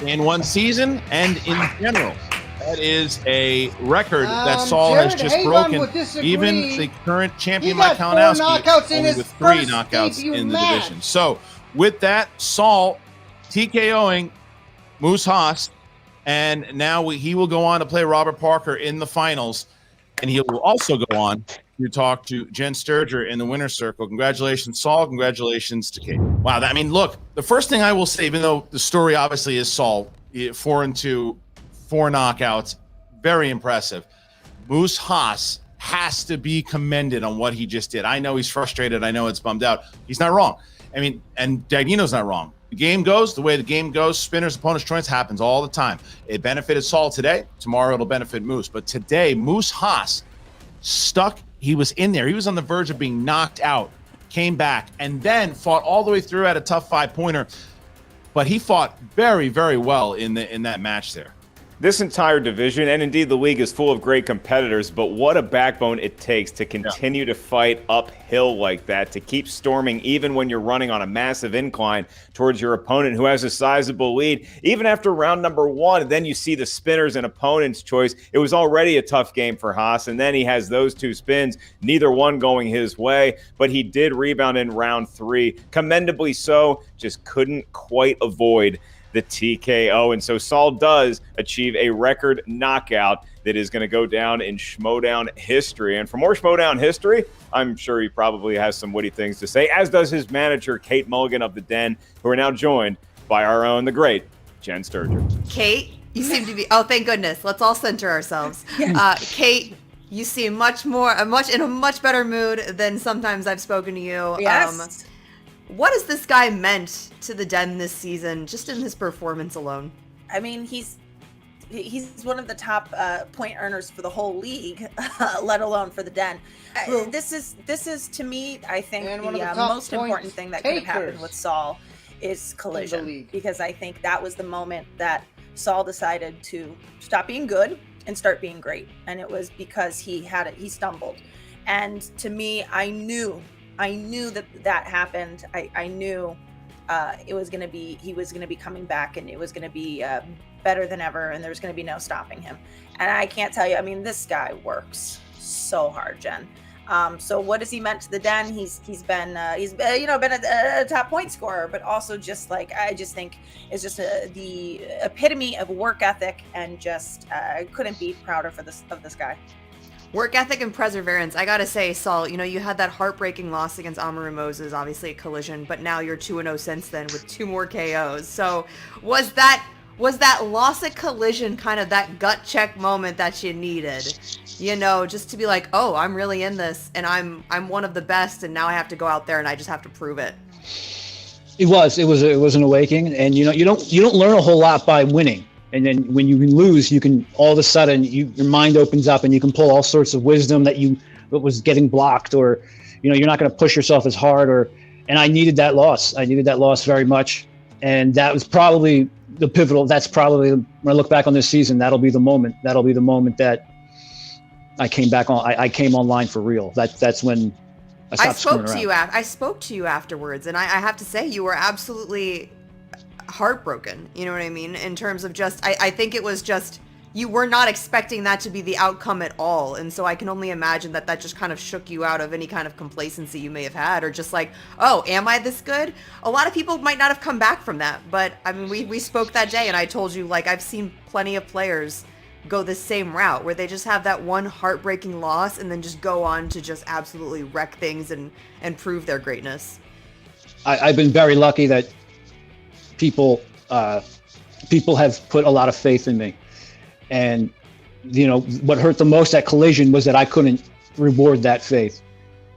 in one season and in general. That is a record that Saul has just broken. Even the current champion, Mike Kalinowski, only with 3 knockouts in the division. So, with that, Saul TKOing Moose Haas, and now he will go on to play Robert Parker in the finals, and he will also go on to talk to Jen Sturger in the winner's circle. Congratulations, Saul. Congratulations to Kate. Wow. Look, the first thing I will say, even though the story obviously is Saul, 4-2, 4 knockouts, very impressive. Moose Haas has to be commended on what he just did. I know he's frustrated. I know it's bummed out. He's not wrong. And Dagnino's not wrong. The game goes the way the game goes. Spinners, opponents, joints happens all the time. It benefited Saul today. Tomorrow it'll benefit Moose. But today, Moose Haas stuck. He was in there. He was on the verge of being knocked out, came back, and then fought all the way through at a tough 5-pointer. But he fought very, very well in that match there. This entire division, and indeed the league, is full of great competitors, but what a backbone it takes to continue to fight uphill like that, to keep storming even when you're running on a massive incline towards your opponent who has a sizable lead. Even after round number 1, then you see the spinners and opponent's choice. It was already a tough game for Haas, and then he has those 2 spins, neither one going his way, but he did rebound in round 3. Commendably so, just couldn't quite avoid the TKO. And so Saul does achieve a record knockout that is going to go down in Schmoedown history. And for more Schmoedown history, I'm sure he probably has some witty things to say, as does his manager, Kate Mulligan of the Den, who are now joined by our own, the great Jen Sturger. Kate, you seem to be, oh, thank goodness. Let's all center ourselves. Kate, you seem in a much better mood than sometimes I've spoken to you. Yes. What has this guy meant to the Den this season, just in his performance alone? I mean, he's one of the top point earners for the whole league, let alone for the Den. This is to me, I think, And the one of the top most important point thing that could have happened takers with Saul is in the collision, league. because I think that was the moment that Saul decided to stop being good and start being great, and it was because he stumbled. And to me, I knew that happened. I knew he was going to be coming back, and it was going to be better than ever, and there's going to be no stopping him. And I can't tell you, I mean, this guy works so hard, Jen. So what has he meant to the Den? He's been a top point scorer, but also just like, I just think is just the epitome of work ethic, and just couldn't be prouder of this guy. Work ethic and perseverance. I gotta say, Saul, you had that heartbreaking loss against Amaru Moses, obviously a collision, but now you're 2-0 since then with 2 more KOs. So was that loss at collision kind of that gut check moment that you needed? Just to be like, oh, I'm really in this, and I'm one of the best, and now I have to go out there and I just have to prove it. It was an awakening, and you don't learn a whole lot by winning. And then when you lose, you can all of a sudden your mind opens up, and you can pull all sorts of wisdom that was getting blocked, or you're not going to push yourself as hard. And I needed that loss. I needed that loss very much, and that was probably the pivotal. That's probably, when I look back on this season, that'll be the moment. That'll be the moment that I came back on. I came online for real. That's when I spoke to you. I spoke to you afterwards, and I have to say, you were absolutely heartbroken. You know what I mean? In terms of just, I think it was just, you were not expecting that to be the outcome at all. And so I can only imagine that just kind of shook you out of any kind of complacency you may have had, or just like, oh, am I this good? A lot of people might not have come back from that. But I mean, we spoke that day, and I told you, like, I've seen plenty of players go the same route, where they just have that one heartbreaking loss and then just go on to just absolutely wreck things and prove their greatness. I've been very lucky that people have put a lot of faith in me, and what hurt the most at collision was that I couldn't reward that faith.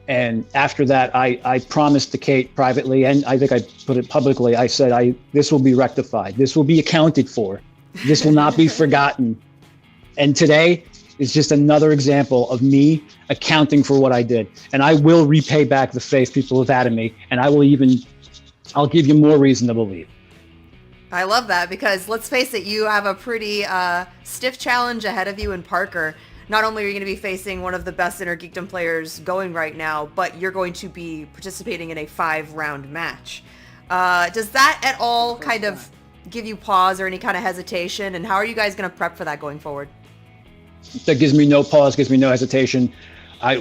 And after that, I promised to Kate privately, and I think I put it publicly, I said, this will be rectified, this will be accounted for, this will not be forgotten. And today is just another example of me accounting for what I did, and I will repay back the faith people have had in me, and I'll give you more reason to believe. I love that, because let's face it, you have a pretty stiff challenge ahead of you in Parker. Not only are you going to be facing one of the best Inner Geekdom players going right now, but you're going to be participating in a 5-round match. Does that at all kind of give you pause or any kind of hesitation? And how are you guys going to prep for that going forward? That gives me no pause, gives me no hesitation.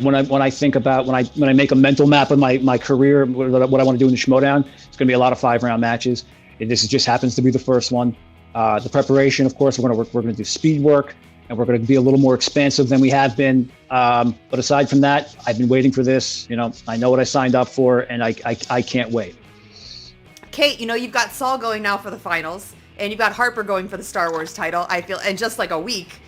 When I think about, when I make a mental map of my career, what I want to do in the Schmoedown, it's going to be a lot of 5-round matches. This just happens to be the first one. The preparation, of course, we're going to do speed work, and we're going to be a little more expansive than we have been. But aside from that, I've been waiting for this. I know what I signed up for, and I can't wait. Kate, you've got Saul going now for the finals, and you've got Harper going for the Star Wars title, I feel, in just like a week.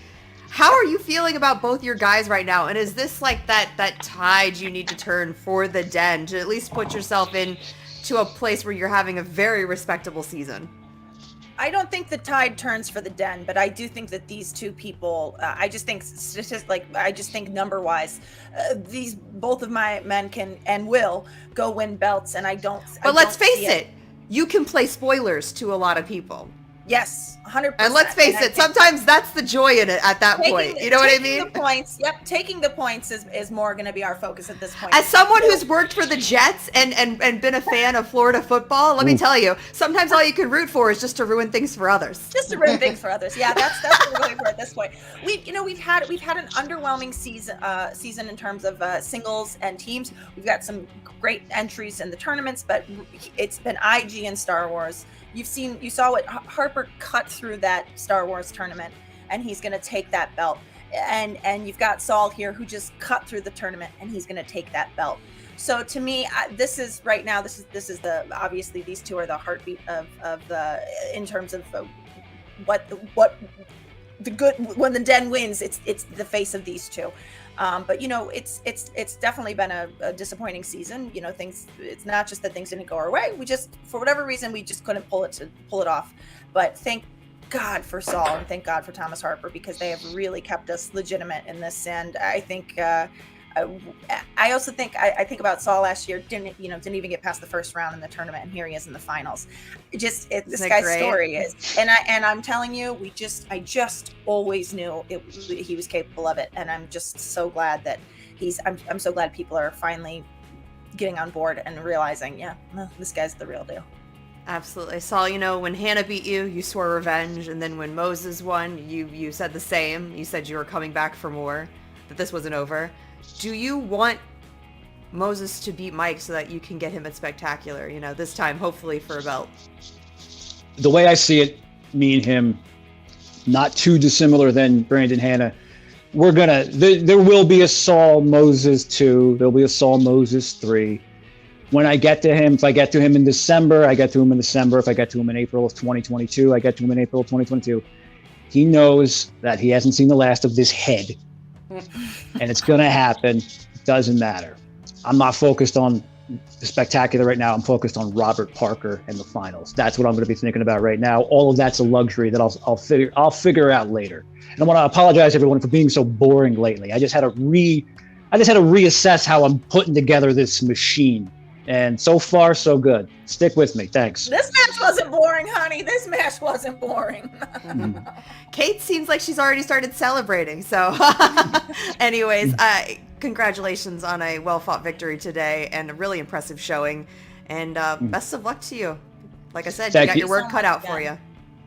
How are you feeling about both your guys right now? And is this like that tide you need to turn for the Den to at least put yourself in to a place where you're having a very respectable season? I don't think the tide turns for the Den, but I do think that these two people, I just think number-wise, both of my men can and will go win belts, and I don't. But let's face it, you can play spoilers to a lot of people. Yes, 100%. And let's face it, sometimes that's the joy in it at that point. You know what I mean? Taking the points, taking the points is more going to be our focus at this point. As someone who's worked for the Jets and been a fan of Florida football, let me tell you, sometimes all you can root for is just to ruin things for others. Just to ruin things for others. Yeah, that's what we're going for at this point. We've had an underwhelming season in terms of singles and teams. We've got some great entries in the tournaments, but it's been IG and Star Wars. You saw what Harper cut through that Star Wars tournament, and he's going to take that belt. And you've got Saul here, who just cut through the tournament, and he's going to take that belt. So to me, this is the obviously these two are the heartbeat of the in terms of what the good when the Den wins. It's the face of these two. But it's definitely been a disappointing season. It's not just that things didn't go our way. We just, for whatever reason, we just couldn't pull it off. But thank God for Saul and thank God for Thomas Harper, because they have really kept us legitimate in this. And I think I also think I think about Saul last year, didn't even get past the first round in the tournament, and here he is in the finals. This guy's story is, and I'm telling you, I just always knew he was capable of it, and I'm just so glad that I'm so glad people are finally getting on board and realizing, this guy's the real deal. Absolutely. Saul, when Hannah beat you, you swore revenge, and then when Moses won, you said the same. You said you were coming back for more, that this wasn't over. Do you want Moses to beat Mike so that you can get him at Spectacular, this time, hopefully for a belt? The way I see it, me and him, not too dissimilar than Brandon Hanna. There will be a Saul Moses 2. There'll be a Saul Moses 3. When I get to him, if I get to him in December, I get to him in December. If I get to him in April of 2022, I get to him in April of 2022. He knows that he hasn't seen the last of this head. And it's going to happen. It doesn't matter. I'm not focused on the Spectacular right now. I'm focused on Robert Parker and the finals. That's what I'm going to be thinking about right now. All of that's a luxury that I'll figure out later. And I want to apologize to everyone for being so boring lately. I just had to reassess how I'm putting together this machine. And so far, so good. Stick with me. Thanks. This match wasn't boring, honey. This match wasn't boring. Kate seems like she's already started celebrating. So anyways, congratulations on a well-fought victory today and a really impressive showing. And best of luck to you. Like I said, you got your work cut out for you.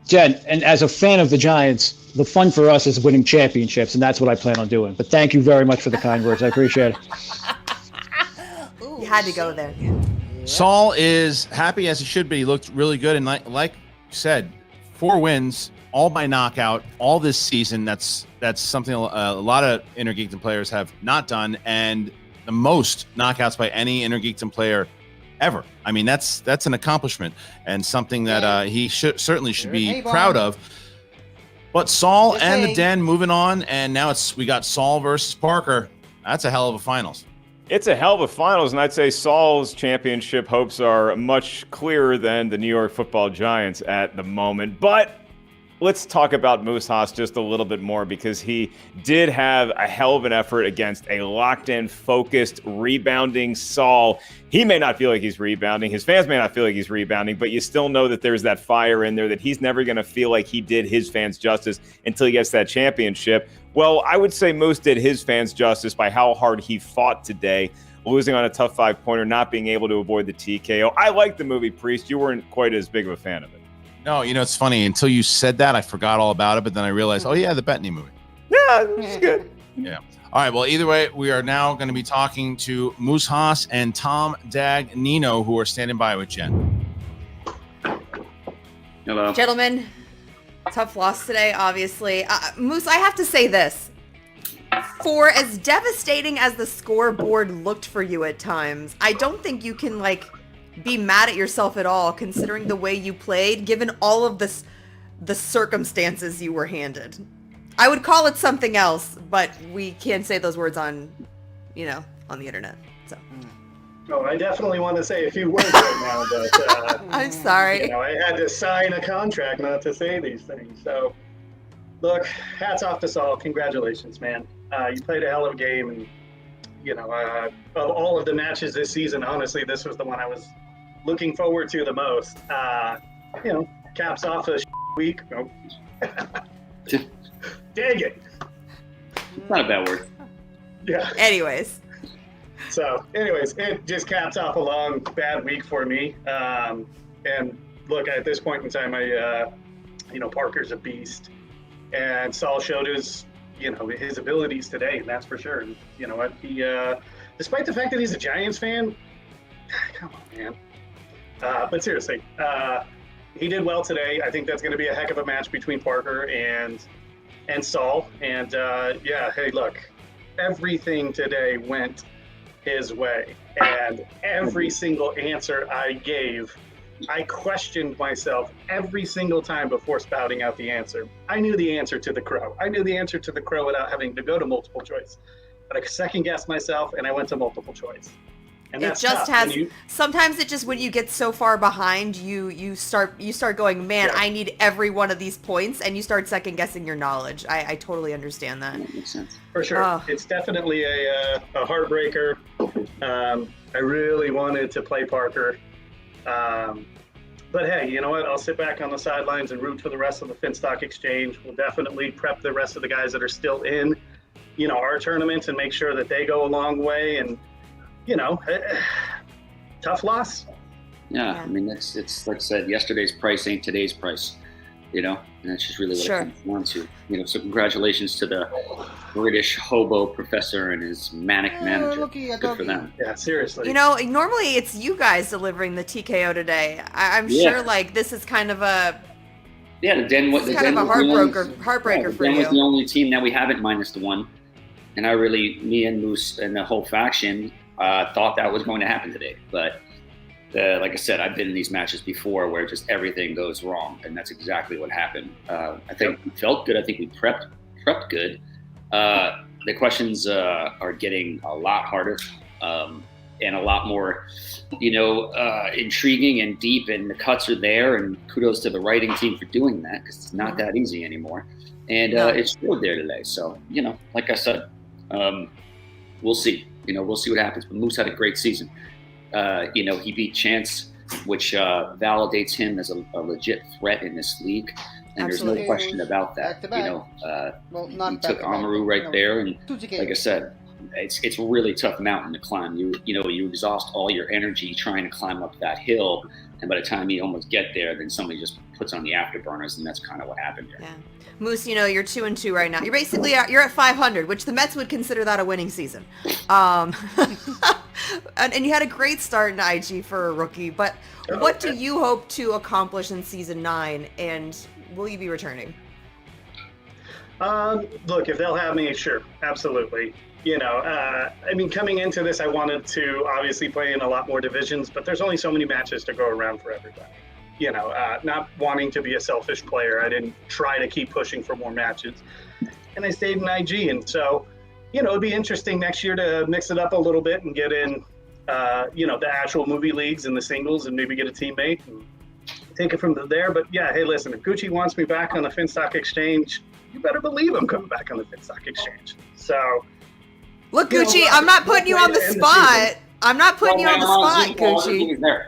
Jen, and as a fan of the Giants, the fun for us is winning championships, and that's what I plan on doing. But thank you very much for the kind words. I appreciate it. You had to go there. Saul is happy as he should be. He looked really good. And like you said, 4 wins, all by knockout, all this season. That's something a lot of Inner Geekdom players have not done. And the most knockouts by any Inner Geekdom player ever. I mean, that's an accomplishment and something that he certainly should be proud of. But Saul and the Den moving on. And now we got Saul versus Parker. That's a hell of a finals. It's a hell of a finals, and I'd say Saul's championship hopes are much clearer than the New York Football Giants at the moment. But let's talk about Moose Haas just a little bit more, because he did have a hell of an effort against a locked-in, focused, rebounding Saul. He may not feel like he's rebounding. His fans may not feel like he's rebounding, but you still know that there's that fire in there, that he's never going to feel like he did his fans justice until he gets that championship. Well, I would say Moose did his fans justice by how hard he fought today, losing on a tough 5-pointer, not being able to avoid the TKO. I like the movie Priest. You weren't quite as big of a fan of it. No, it's funny. Until you said that, I forgot all about it. But then I realized, oh, yeah, the Bettany movie. Yeah, it's good. Yeah. All right. Well, either way, we are now going to be talking to Moose Haas and Tom Dagnino, who are standing by with Jen. Hello. Gentlemen, tough loss today, obviously. Moose, I have to say this. For as devastating as the scoreboard looked for you at times, I don't think you can, be mad at yourself at all, considering the way you played, given all of the circumstances you were handed. I would call it something else, but we can't say those words on the internet. So. Oh, I definitely want to say a few words right now, but I'm sorry. I had to sign a contract not to say these things. So, look, hats off to Saul. Congratulations, man. You played a hell of a game, and of all of the matches this season, honestly, this was the one I was looking forward to the most. Caps off a week. Oh. Dang it. It's not a bad word. Yeah. Anyways, it just caps off a long, bad week for me. And look, at this point in time, Parker's a beast. And Saul showed his abilities today, and that's for sure. And you know what? He, despite the fact that he's a Giants fan, come on, man. But seriously, he did well today. I think that's going to be a heck of a match between Parker and Saul. And hey, look, everything today went his way, and every single answer I gave, I questioned myself every single time before spouting out the answer. I knew the answer to the crow. I knew the answer to the crow without having to go to multiple choice. But I second-guessed myself, and I went to multiple choice. And It that's just tough. has. Sometimes it just when you get so far behind, you start going, man, Yeah. I need every one of these points, and you start second guessing your knowledge. I totally understand that. That makes sense. For sure. Oh. It's definitely a heartbreaker. I really wanted to play Parker. But hey, you know what? I'll sit back on the sidelines and root for the rest of the Finstock Exchange. We'll definitely prep the rest of the guys that are still in, our tournaments and make sure that they go a long way. And, tough loss. Yeah, I mean, it's like I said, yesterday's price ain't today's price, and that's just really what Sure. it comes down to. So congratulations to the British hobo professor and his manic manager. Good for them. Yeah, seriously. Normally it's you guys delivering the TKO today. I'm sure, like, this is kind of a Yeah, the Den was kind of a heartbreaker for Den was you. the only team that we haven't minus the one, and me and Moose and the whole faction thought that was going to happen today, but. Like I said, I've been in these matches before where just everything goes wrong, and that's exactly what happened. I think we felt good. I think we prepped good. The questions are getting a lot harder and a lot more, intriguing and deep, and the cuts are there. And kudos to the writing team for doing that, because it's not that easy anymore. And it showed there today. So like I said, we'll see. We'll see what happens. But Moose had a great season. He beat Chance, which validates him as a legit threat in this league, and Absolutely. there's no question about that. He took Amaru right there, and like I said, it's a really tough mountain to climb. You exhaust all your energy trying to climb up that hill, and by the time you almost get there, then somebody just puts on the afterburners, and that's kind of what happened here. Yeah. Moose, you're 2-2 right now. You're basically you're at 500, which the Mets would consider that a winning season. And you had a great start in IG for a rookie. But what do you hope to accomplish in season 9, and will you be returning? Look, if they'll have me, sure, absolutely. Coming into this, I wanted to obviously play in a lot more divisions, but there's only so many matches to go around for everybody. Not wanting to be a selfish player, I didn't try to keep pushing for more matches, and I stayed in IG. And so, it'd be interesting next year to mix it up a little bit and get in, the actual movie leagues and the singles, and maybe get a teammate and take it from there. But yeah, hey, listen, if Gucci wants me back on the Finstock Exchange, you better believe I'm coming back on the Finstock Exchange. So, look, Gucci, I'm not putting you on the spot. I'm not putting you on the spot, Gucci.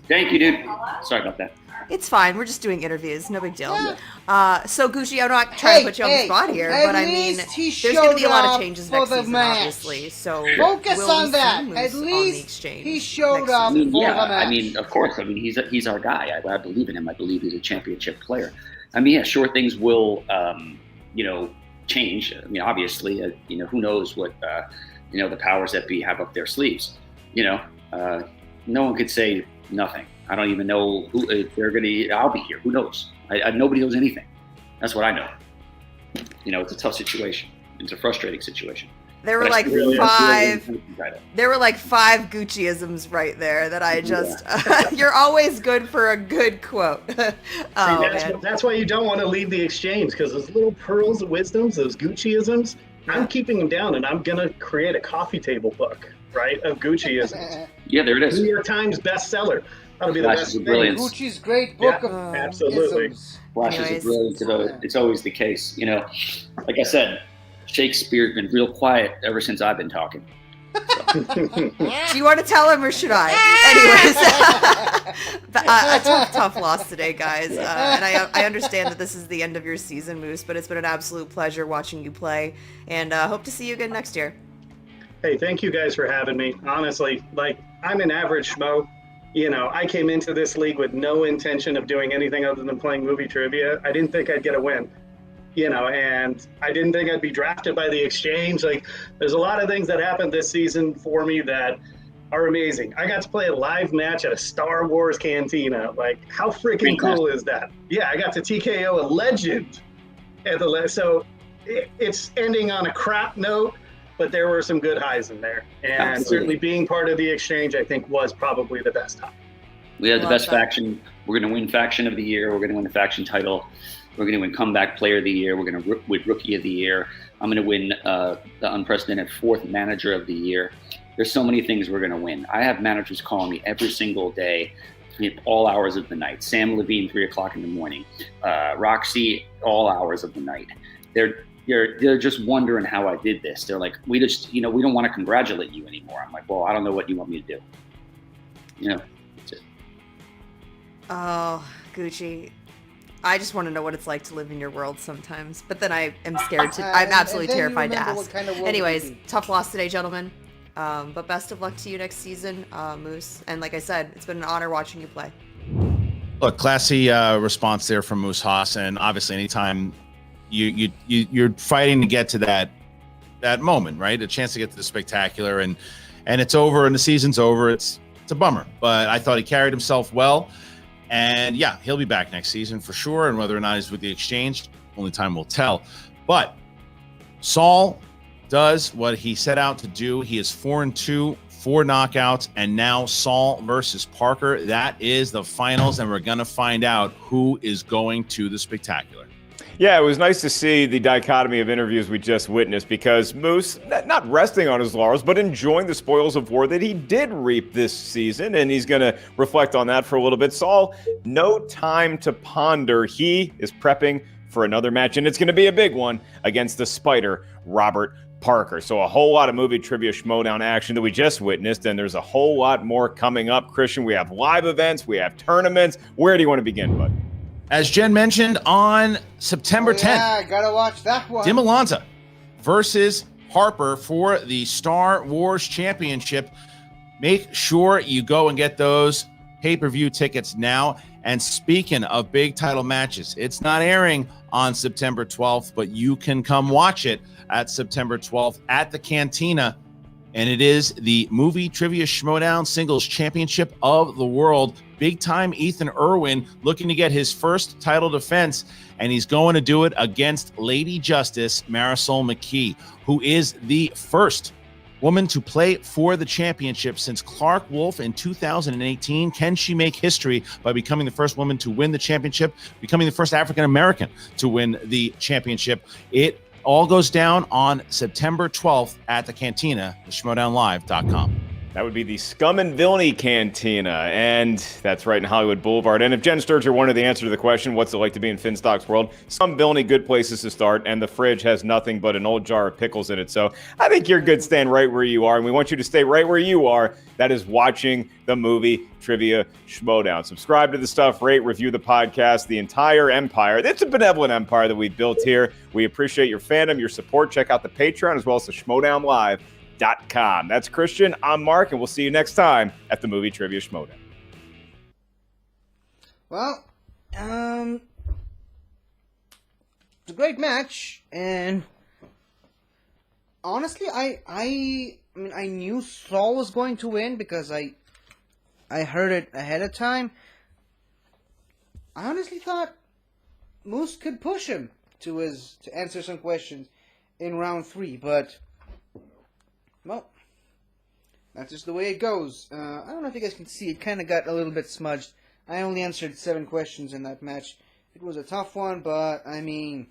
Thank you, dude. Sorry about that. It's fine. We're just doing interviews. No big deal. So, Gucci, I'm not trying to put you on the spot here, but I mean, there's going to be a lot of changes next season, obviously. So, focus will on we that. see Moose At on least the exchange he showed next up season? for the match. Of course. He's our guy. I believe in him. I believe he's a championship player. Sure, things will, change. Obviously, who knows what, the powers that be have up their sleeves. No one could say nothing. I don't even know who if they're gonna. I'll be here. Who knows? Nobody knows anything. That's what I know. It's a tough situation. It's a frustrating situation. There were like five. There were like 5 Gucci-isms right there that I just. You're always good for a good quote. That's why you don't want to leave the exchange, because those little pearls of wisdoms, those Gucci-isms, I'm keeping them down, and I'm gonna create a coffee table book, right, of Gucci-isms. Yeah, there it is. New York Times bestseller. That'll be the Flashes best of thing. brilliance. Gucci's great book of absolutely. isms. Flashes of brilliance. It's always the case. Like I said, Shakespeare's been real quiet ever since I've been talking. Do you want to tell him, or should I? Anyways, a tough loss today, guys. And I understand that this is the end of your season, Moose, but it's been an absolute pleasure watching you play, and hope to see you again next year. Hey, thank you guys for having me. Honestly, I'm an average schmo. I came into this league with no intention of doing anything other than playing movie trivia. I didn't think I'd get a win. And I didn't think I'd be drafted by the exchange. There's a lot of things that happened this season for me that are amazing. I got to play a live match at a Star Wars cantina. How freaking cool is that? Yeah, I got to TKO a legend at the so it's ending on a crap note, but there were some good highs in there. And certainly being part of the exchange, I think, was probably the best high. We had the best faction. We're going to win faction of the year. We're going to win the faction title. We're going to win comeback player of the year. We're going to win rookie of the year. I'm going to win the unprecedented 4th manager of the year. There's so many things we're going to win. I have managers calling me every single day, all hours of the night. Sam Levine, 3 o'clock in the morning. Roxy, all hours of the night. They're just wondering how I did this. They're like, we don't want to congratulate you anymore. I'm like, well, I don't know what you want me to do. That's it. Oh, Gucci. I just want to know what it's like to live in your world sometimes. But then I am scared to, I'm absolutely terrified to ask. Anyways, tough loss today, gentlemen. But best of luck to you next season, Moose. And like I said, it's been an honor watching you play. Look, classy response there from Moose Haas. And obviously anytime you're fighting to get to that moment, right? A chance to get to the spectacular, and it's over and the season's over. It's a bummer, but I thought he carried himself well. And yeah, he'll be back next season for sure. And whether or not he's with the Exchange, only time will tell. But Saul does what he set out to do. He is 4-2, 4 knockouts, and now Saul versus Parker. That is the finals, and we're going to find out who is going to the spectacular. Yeah, it was nice to see the dichotomy of interviews we just witnessed, because Moose, not resting on his laurels, but enjoying the spoils of war that he did reap this season, and he's going to reflect on that for a little bit. Saul, no time to ponder. He is prepping for another match, and it's going to be a big one against the Spider, Robert Parker. So a whole lot of movie trivia Schmoedown action that we just witnessed, and there's a whole lot more coming up. Christian, we have live events, we have tournaments. Where do you want to begin, bud? As Jen mentioned, on September 10th, yeah, gotta watch that one. Dimolanta versus Harper for the Star Wars Championship. Make sure you go and get those pay-per-view tickets now. And speaking of big title matches, it's not airing on September 12th, but you can come watch it at September 12th at the Cantina. And it is the Movie Trivia Schmoedown Singles Championship of the World. Big-time Ethan Irwin looking to get his first title defense, and he's going to do it against Lady Justice Marisol McKee, who is the first woman to play for the championship since Clark Wolf in 2018. Can she make history by becoming the first woman to win the championship, becoming the first African-American to win the championship? It all goes down on September 12th at the Cantina, schmoedownlive.com. That would be the Scum and Villainy Cantina, and that's right in Hollywood Boulevard. And if Jen Sturger wanted the answer to the question, what's it like to be in Finstock's world? Some villainy, good places to start, and the fridge has nothing but an old jar of pickles in it. So I think you're good staying right where you are, and we want you to stay right where you are. That is watching the Movie Trivia Schmoedown. Subscribe to the stuff, rate, review the podcast, the entire empire. It's a benevolent empire that we built here. We appreciate your fandom, your support. Check out the Patreon as well as the schmoedownlive.com. That's Christian. I'm Mark, and we'll see you next time at the Movie Trivia Schmoedown. Well, it's a great match, and honestly, I mean, I knew Saul was going to win because I heard it ahead of time. I honestly thought Moose could push him to answer some questions in round 3, but well, that's just the way it goes. I don't know if you guys can see, it kind of got a little bit smudged. I only answered 7 questions in that match. It was a tough one, but I mean,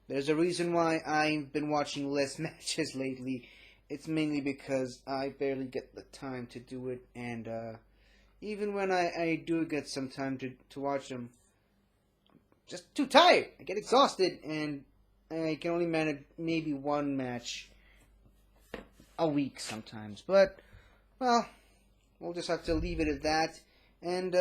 there's a reason why I've been watching less matches lately. It's mainly because I barely get the time to do it, and even when I do get some time to watch them, I'm just too tired. I get exhausted, and I can only manage maybe one match a week sometimes. But, well, we'll just have to leave it at that. And,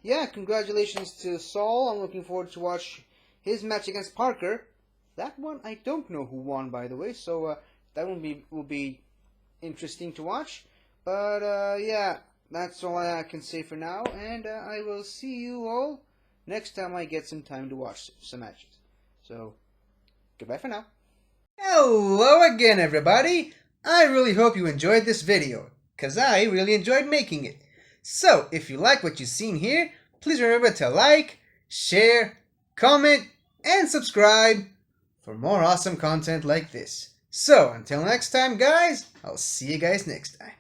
yeah, congratulations to Saul. I'm looking forward to watch his match against Parker. That one, I don't know who won, by the way, so that one will be interesting to watch. But, yeah, that's all I can say for now, and I will see you all next time I get some time to watch some matches. So, goodbye for now. Hello again, everybody! I really hope you enjoyed this video, cause I really enjoyed making it. So, if you like what you've seen here, please remember to like, share, comment, and subscribe for more awesome content like this. So, until next time, guys, I'll see you guys next time.